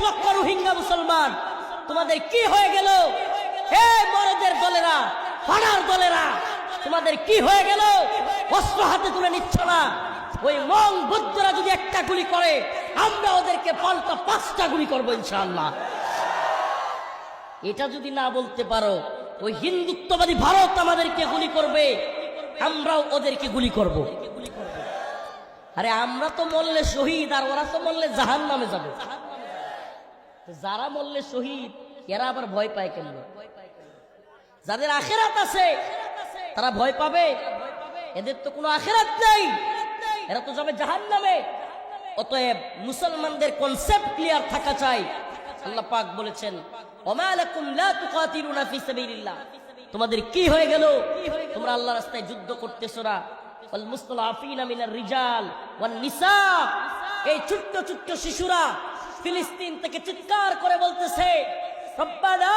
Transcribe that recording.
লক্ষ রোহিঙ্গা মুসলমান, তোমাদের কি হয়ে গেল? হে মরদের দলেরা, ফাড়ার দলেরা, তোমাদের কি হয়ে গেল? অস্ত্র হাতে তুলে নিচ্ছ না? ওই মং বুদ্ধরা যদি একটা গুলি করে, আমরা ওদেরকে পাল্টা 5টা গুলি করবো ইনশাআল্লাহ। এটা যদি না বলতে পারো, ওই হিন্দুত্ববাদী ভারত আমাদেরকে গুলি করবে, আমরাও ওদেরকে গুলি করব। আরে আমরা তো মরলে শহীদ, আর ওরা তো মরলে জাহান্নামে যাবে। যারা মরলে শহীদ, এরা আবার ভয় পায় কেন? যাদের আখেরাত আছে তারা ভয় পাবে? এদের তো কোনো আখেরাত নেই, এরা তো যাবে জাহান্নামে। অতএব মুসলমানদের কনসেপ্ট ক্লিয়ার থাকা চাই। আল্লাহ পাক বলেছেন, ওমা লাকুম লা তুকাতিলুনা ফি সাবিলিল্লাহ, তোমাদের কি হয়ে গেল? তোমরা আল্লাহর রাস্তায় যুদ্ধ করতেছো না। ওয়াল মুস্তালাফিনা মিনার রিজাল ওয়ান নিসা, এই ছোট্ট ছোট্ট শিশুরা ফিলিস্তিন থেকে চিৎকার করে বলতেছে, রব্বানা